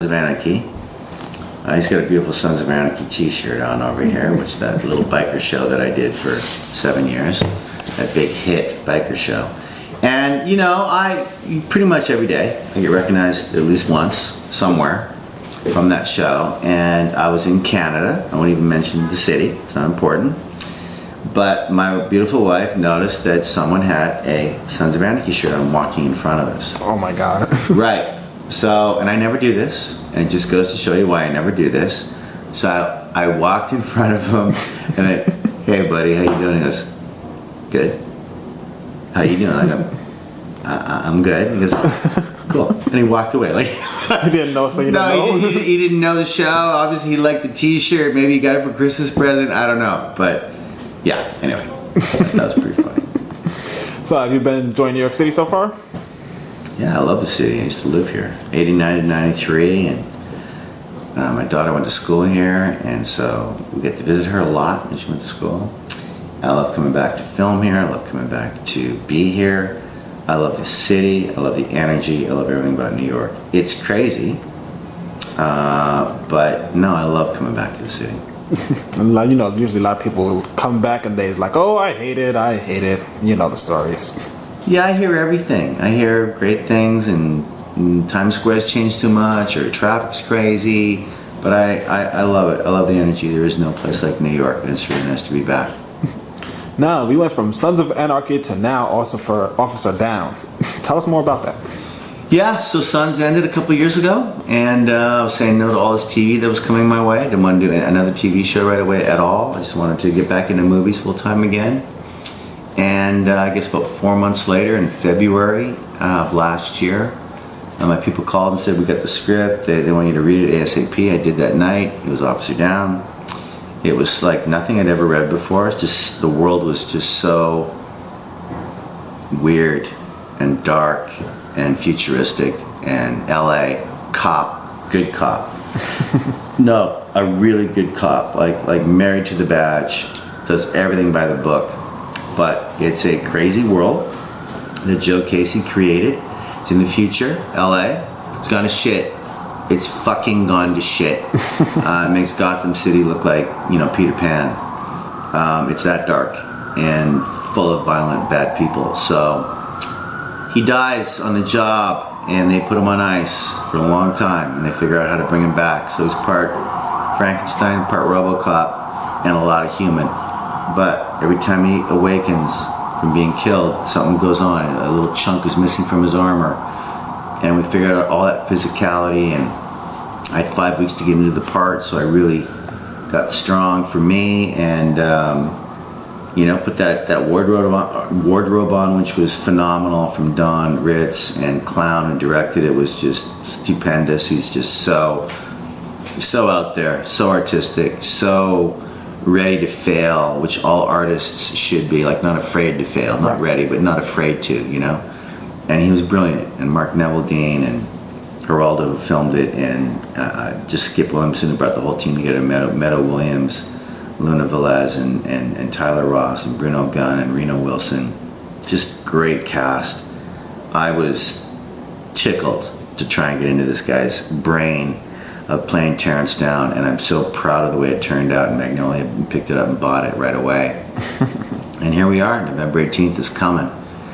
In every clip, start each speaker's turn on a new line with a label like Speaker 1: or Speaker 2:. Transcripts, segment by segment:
Speaker 1: of Anarchy. He's got a beautiful Sons of Anarchy t-shirt on over here, which is that little biker show that I did for 7 years. That big hit biker show. And you know, I pretty much every day I get recognized at least once somewhere from that show. And I was in Canada. I won't even mention the city, it's not important. But my beautiful wife noticed that someone had a Sons of Anarchy shirt on walking in front of us.
Speaker 2: Oh my God.
Speaker 1: Right. So, and I never do this, and it just goes to show you why I never do this. So I walked in front of him and I, hey buddy, how you doing? He goes, good. How you doing? I go, I'm good. He goes, cool. And he walked away. Like
Speaker 2: He didn't know, so you
Speaker 1: no,
Speaker 2: didn't know?
Speaker 1: he didn't know the show. Obviously he liked the t-shirt. Maybe he got it for Christmas present. I don't know. But yeah, anyway, that was pretty funny.
Speaker 2: So have you been enjoying New York City so far?
Speaker 1: Yeah, I love the city. I used to live here, 89 to 93, and my daughter went to school here, and so we get to visit her a lot when she went to school. I love coming back to film here. I love coming back to be here. I love the city. I love the energy. I love everything about New York. It's crazy, but no, I love coming back to the city.
Speaker 2: You know, usually a lot of people will come back and they're like, oh, I hate it. You know the stories.
Speaker 1: Yeah, I hear everything. I hear great things, and Times Square's changed too much, or traffic's crazy. But I love it. I love the energy. There is no place like New York, and it's really nice to be back.
Speaker 2: Now, we went from Sons of Anarchy to now also for Officer Downe. Tell us more about that.
Speaker 1: Yeah, so Sons ended a couple years ago, and I was saying no to all this TV that was coming my way. I didn't want to do another TV show right away at all. I just wanted to get back into movies full time again. And I guess about 4 months later, in February of last year, my people called and said, we got the script, they want you to read it ASAP. I did that night. It was Officer Downe. It was like nothing I'd ever read before. It's just, the world was just so weird and dark and futuristic, and LA, cop, good cop. No, a really good cop, like married to the badge, does everything by the book. But it's a crazy world that Joe Casey created. It's in the future, LA. It's gone to shit. It's fucking gone to shit. It makes Gotham City look like, you know, Peter Pan. It's that dark and full of violent, bad people. So he dies on the job, and they put him on ice for a long time, and they figure out how to bring him back. So he's part Frankenstein, part RoboCop, and a lot of human. But every time he awakens from being killed, something goes on. A little chunk is missing from his armor. And we figured out all that physicality, and I had 5 weeks to get into the part, so I really got strong for me, and you know, put that wardrobe on, which was phenomenal, from Don Ritz, and Clown, and directed. It was just stupendous. He's just so out there, so artistic, so ready to fail, which all artists should be, like not afraid to fail, not ready, but not afraid to, you know. And he was brilliant, and Mark Neville-Dean and Geraldo filmed it, and just Skip Williamson, who brought the whole team together, Meadow Williams, Luna Velez, and Tyler Ross, and Bruno Gunn, and Reno Wilson. Just great cast. I was tickled to try and get into this guy's brain of playing Terrence Downe, and I'm so proud of the way it turned out. And Magnolia picked it up and bought it right away. And here we are. November 18th is coming.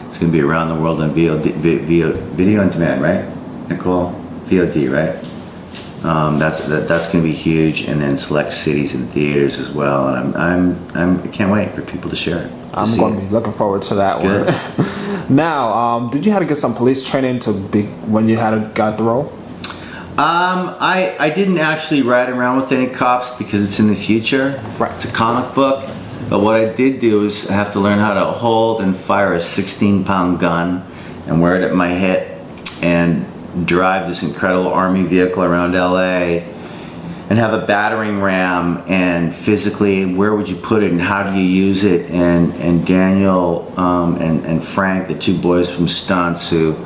Speaker 1: It's going to be around the world on video on demand, right, Nicole? VOD, right? That's going to be huge, and then select cities and theaters as well. And I can't wait for people to share it.
Speaker 2: I'm going to be looking forward to that one. Now, did you have to get some police training when you got the role?
Speaker 1: I didn't actually ride around with any cops because it's in the future.
Speaker 2: Right.
Speaker 1: It's a comic book. But what I did do is I have to learn how to hold and fire a 16-pound gun and wear it at my hip and drive this incredible army vehicle around LA and have a battering ram, and physically, where would you put it and how do you use it? And Daniel and Frank, the two boys from Stunts, who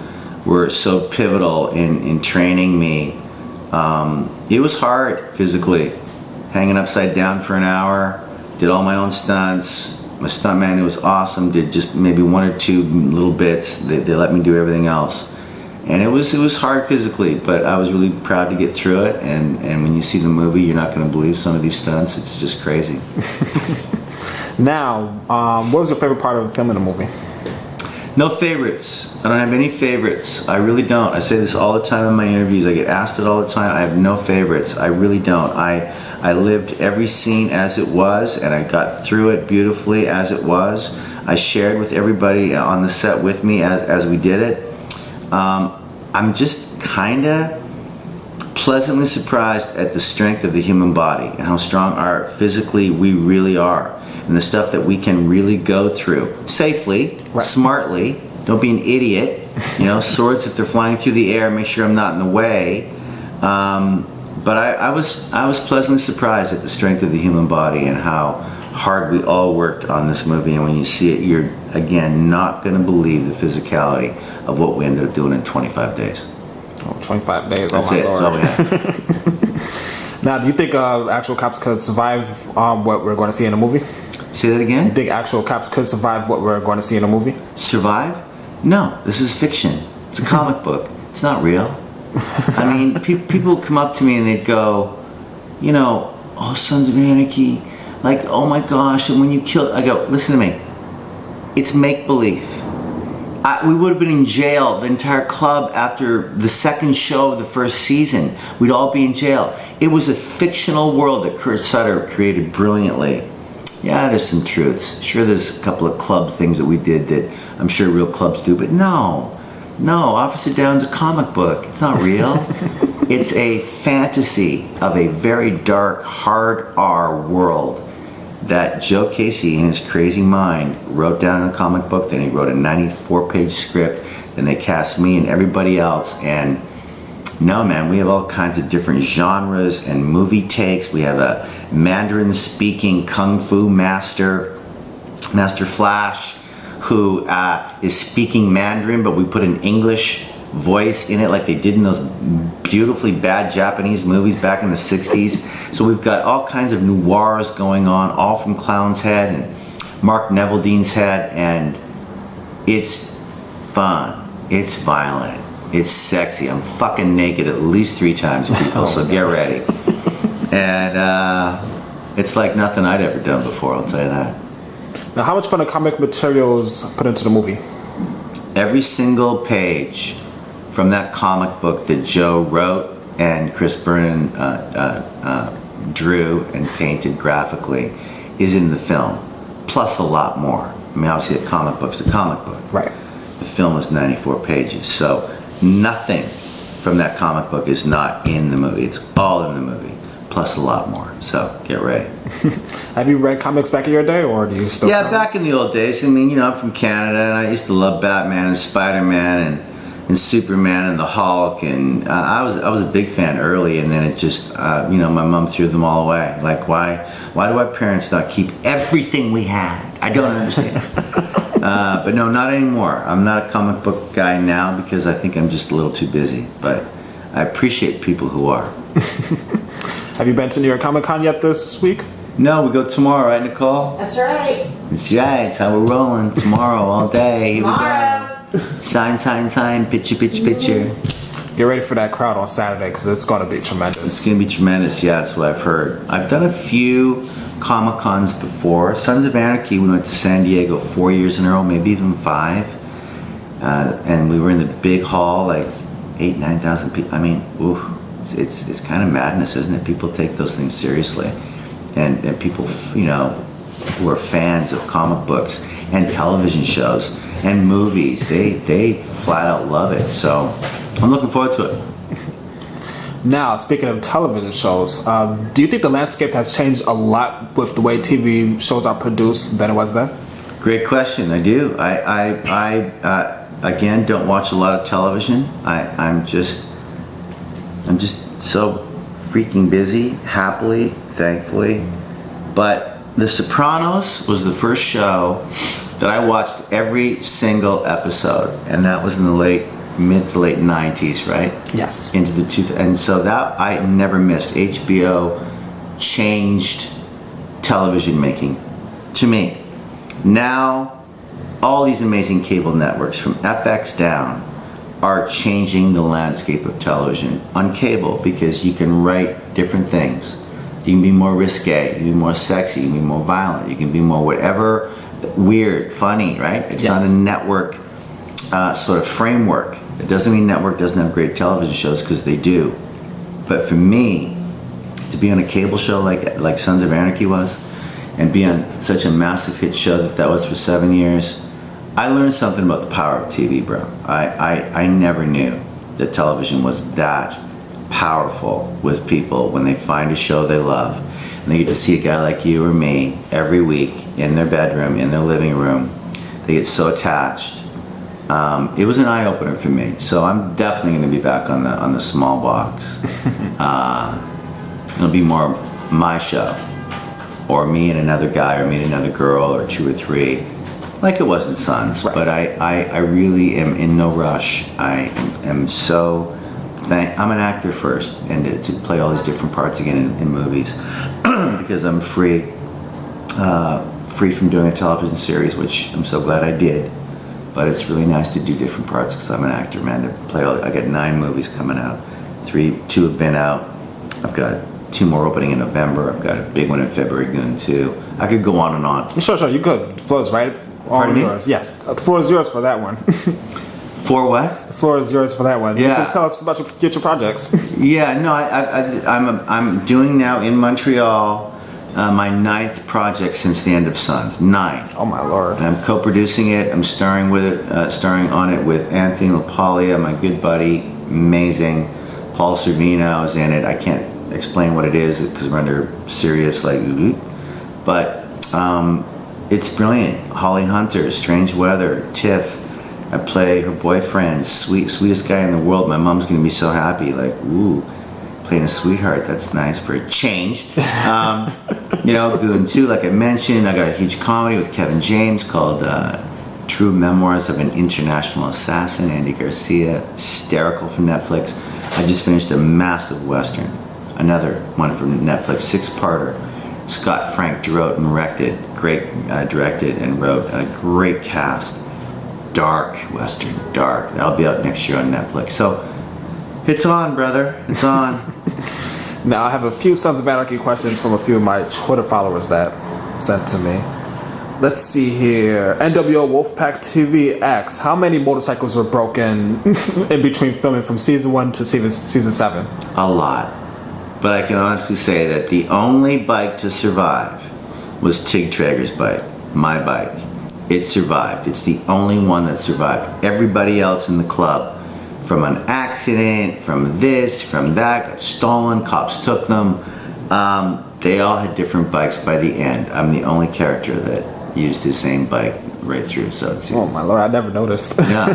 Speaker 1: were so pivotal in training me. It was hard physically, hanging upside down for an hour, did all my own stunts. My stuntman, who was awesome, did just maybe 1 or 2 little bits. They let me do everything else. And it was hard physically, but I was really proud to get through it. And when you see the movie, you're not going to believe some of these stunts. It's just crazy.
Speaker 2: Now, what was your favorite part of filming the movie?
Speaker 1: No favorites. I don't have any favorites. I really don't. I say this all the time in my interviews. I get asked it all the time. I have no favorites. I really don't. I lived every scene as it was, and I got through it beautifully as it was. I shared with everybody on the set with me as we did it. I'm just kind of pleasantly surprised at the strength of the human body and how strong physically we really are, and the stuff that we can really go through safely,
Speaker 2: right,
Speaker 1: smartly. Don't be an idiot. You know, swords if they're flying through the air, make sure I'm not in the way. But I was pleasantly surprised at the strength of the human body and how hard we all worked on this movie. And when you see it, you're again not going to believe the physicality of what we ended up doing in 25 days.
Speaker 2: Oh, 25 days.
Speaker 1: That's
Speaker 2: oh my
Speaker 1: it.
Speaker 2: Lord.
Speaker 1: That's all we had.
Speaker 2: Now, do you think actual cops could survive what we're going to see in the movie?
Speaker 1: Say that again?
Speaker 2: You think actual cops could survive what we're going to see in the movie?
Speaker 1: Survive? No, this is fiction. It's a comic book. It's not real. I mean, people come up to me and they'd go, you know, oh, Sons of Anarchy, like, oh my gosh, and when you kill, I go, listen to me, it's make-believe. We would have been in jail, the entire club, after the second show of the first season. We'd all be in jail. It was a fictional world that Kurt Sutter created brilliantly. Yeah, there's some truths. Sure, there's a couple of club things that we did that I'm sure real clubs do, but no, Officer Downe's a comic book. It's not real. It's a fantasy of a very dark, hard R world that Joe Casey, in his crazy mind, wrote down in a comic book. Then he wrote a 94-page script. Then they cast me and everybody else. And no, man, we have all kinds of different genres and movie takes. We have a Mandarin-speaking kung fu master, Master Flash, who is speaking Mandarin, but we put an English voice in it like they did in those beautifully bad Japanese movies back in the 60s. So we've got all kinds of noirs going on, all from Clown's Head and Mark Neveldine's Head, and it's fun, it's violent, it's sexy. I'm fucking naked at least 3 times, people, so get ready. And it's like nothing I'd ever done before, I'll tell you that.
Speaker 2: Now, how much fun are comic materials put into the movie?
Speaker 1: Every single page from that comic book that Joe wrote and Chris Vernon drew and painted graphically is in the film, plus a lot more. I mean, obviously a comic book's a comic book.
Speaker 2: Right.
Speaker 1: The film is 94 pages, so nothing from that comic book is not in the movie. It's all in the movie, plus a lot more. So get ready.
Speaker 2: Have you read comics back in your day, or do you still?
Speaker 1: Yeah, back in the old days. I mean, you know, I'm from Canada, and I used to love Batman and Spider-Man and Superman and the Hulk, and I was a big fan early, and then it just, you know, my mom threw them all away. Like, why do our parents not keep everything we had? I don't understand. But no, not anymore. I'm not a comic book guy now because I think I'm just a little too busy, but I appreciate people who are.
Speaker 2: Have you been to New York Comic Con yet this week?
Speaker 1: No, we go tomorrow, right, Nicole?
Speaker 3: That's right.
Speaker 1: That's right, it's how we're rolling. Tomorrow, all day. Here we
Speaker 3: Tomorrow.
Speaker 1: go. Sign, picture.
Speaker 2: Get ready for that crowd on Saturday because it's going to be tremendous.
Speaker 1: It's going to be tremendous, yeah, that's what I've heard. I've done a few Comic Cons before. Sons of Anarchy, we went to San Diego 4 years in a row, maybe even 5. And we were in the big hall, like 8,000-9,000 people. I mean, ooh, it's kind of madness, isn't it? People take those things seriously. And people, you know, who are fans of comic books and television shows and movies, they flat out love it. So I'm looking forward to it.
Speaker 2: Now, speaking of television shows, do you think the landscape has changed a lot with the way TV shows are produced than it was then?
Speaker 1: Great question. I do. I again don't watch a lot of television. I'm just so freaking busy, happily, thankfully. But The Sopranos was the first show that I watched every single episode, and that was in the mid to late 90s, right?
Speaker 2: Yes.
Speaker 1: Into the and so that I never missed. HBO changed television making to me. Now, all these amazing cable networks, from FX down, are changing the landscape of television on cable because you can write different things. You can be more risque, you can be more sexy, you can be more violent, you can be more whatever, weird, funny, right? It's
Speaker 2: Yes.
Speaker 1: not a network sort of framework. It doesn't mean network doesn't have great television shows, because they do. But for me, to be on a cable show like Sons of Anarchy was, and be on such a massive hit show that was for 7 years, I learned something about the power of TV, bro. I never knew that television was that powerful with people when they find a show they love. And they get to see a guy like you or me every week in their bedroom, in their living room. They get so attached. It was an eye-opener for me. So I'm definitely going to be back on the small box. It'll be more my show, or me and another guy, or me and another girl, or 2 or 3, like it was in Sons.
Speaker 2: Right.
Speaker 1: But I really am in no rush. I am so I'm an actor first, and to play all these different parts again in movies, because I'm free from doing a television series, which I'm so glad I did. But it's really nice to do different parts, because I'm an actor, man. To play I got 9 movies coming out. 2 have been out. I've got 2 more opening in November. I've got a big one in February, Goon 2. I could go on and on.
Speaker 2: Sure, you could. The floor is right. All
Speaker 1: Pardon me?
Speaker 2: yours. Yes, the floor is yours for that one.
Speaker 1: For what?
Speaker 2: The floor is yours for that one.
Speaker 1: Yeah.
Speaker 2: You can tell us about your future projects.
Speaker 1: Yeah, no, I'm doing now in Montreal my 9th project since the end of Sons. 9.
Speaker 2: Oh my lord.
Speaker 1: And I'm co-producing it. I'm starring on it with Anthony LaPaglia, my good buddy, amazing. Paul Servino is in it. I can't explain what it is because we're under serious but it's brilliant. Holly Hunter, Strange Weather, Tiff. I play her boyfriend, sweetest guy in the world. My mom's gonna be so happy. Like, ooh, playing a sweetheart. That's nice for a change. Goon 2, like I mentioned. I got a huge comedy with Kevin James called True Memoirs of an International Assassin. Andy Garcia, hysterical for Netflix. I just finished a massive Western, another one from Netflix, 6-parter. Scott Frank directed and wrote a great cast. Dark Western, dark. That'll be out next year on Netflix. So it's on, brother. It's on.
Speaker 2: Now I have a few Sons of Anarchy questions from a few of my Twitter followers that sent to me. Let's see here. NWO Wolfpack TV X. How many motorcycles were broken in between filming from season 1 to season 7?
Speaker 1: A lot. But I can honestly say that the only bike to survive was Tig Traeger's bike, my bike. It survived. It's the only one that survived. Everybody else in the club, from an accident, from this, from that, got stolen, cops took them. They all had different bikes by the end. I'm the only character that used his same bike right through. So it's,
Speaker 2: Oh my lord, I never noticed.
Speaker 1: yeah.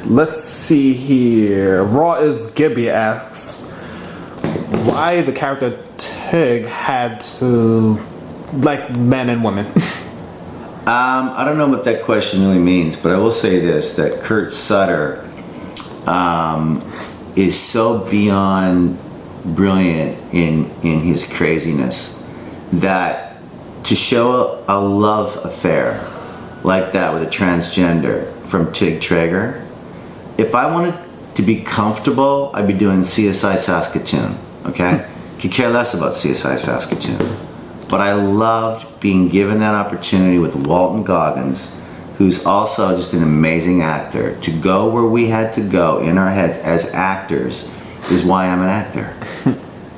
Speaker 2: Let's see here. Raw is Gibby asks why the character Tig had to like men and women.
Speaker 1: I don't know what that question really means, but I will say this, that Kurt Sutter is so beyond brilliant in his craziness that to show a love affair like that with a transgender from Tig Traeger, if I wanted to be comfortable, I'd be doing CSI Saskatoon, okay? Could care less about CSI Saskatoon. But I loved being given that opportunity with Walton Goggins, who's also just an amazing actor, to go where we had to go in our heads as actors is why I'm an actor.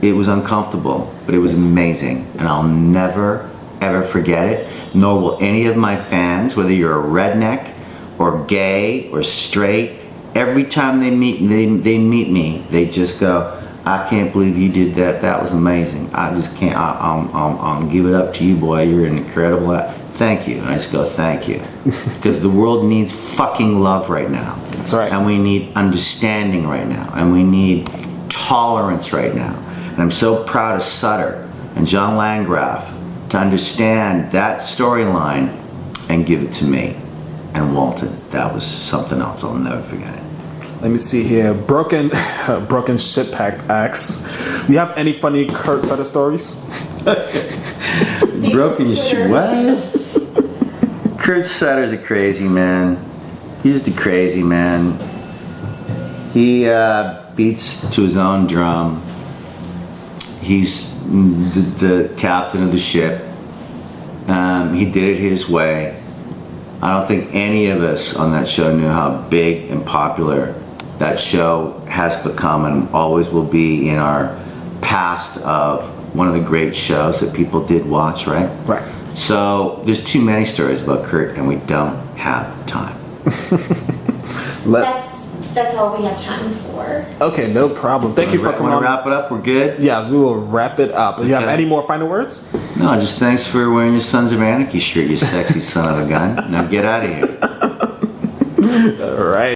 Speaker 1: It was uncomfortable, but it was amazing, and I'll never, ever forget it, nor will any of my fans, whether you're a redneck or gay or straight, every time they meet me, they just go, I can't believe you did that. That was amazing. I just can't. I'll give it up to you, boy. You're an incredible actor. Thank you. And I just go, thank you. Because the world needs fucking love right now.
Speaker 2: That's right.
Speaker 1: And we need understanding right now. And we need tolerance right now. And I'm so proud of Sutter and John Landgraf to understand that storyline and give it to me. And Walton, that was something else. I'll never forget it.
Speaker 2: Let me see here. Broken Shit Pack asks, do you have any funny Kurt Sutter stories?
Speaker 1: Broken shit. What? Kurt Sutter's a crazy man. He's just a crazy man. He beats to his own drum. He's the captain of the ship. He did it his way. I don't think any of us on that show knew how big and popular that show has become and always will be in our past of one of the great shows that people did watch, right?
Speaker 2: Right.
Speaker 1: So there's too many stories about Kurt and we don't have time.
Speaker 3: That's all we have time for.
Speaker 2: Okay, no problem. Thank you for coming
Speaker 1: Want
Speaker 2: on.
Speaker 1: to wrap it up? We're good?
Speaker 2: Yes, we will wrap it up. Do you have
Speaker 1: Okay.
Speaker 2: any more final words?
Speaker 1: No, just thanks for wearing your Sons of Anarchy shirt, you sexy son of a gun. Now get out of here.
Speaker 2: All right.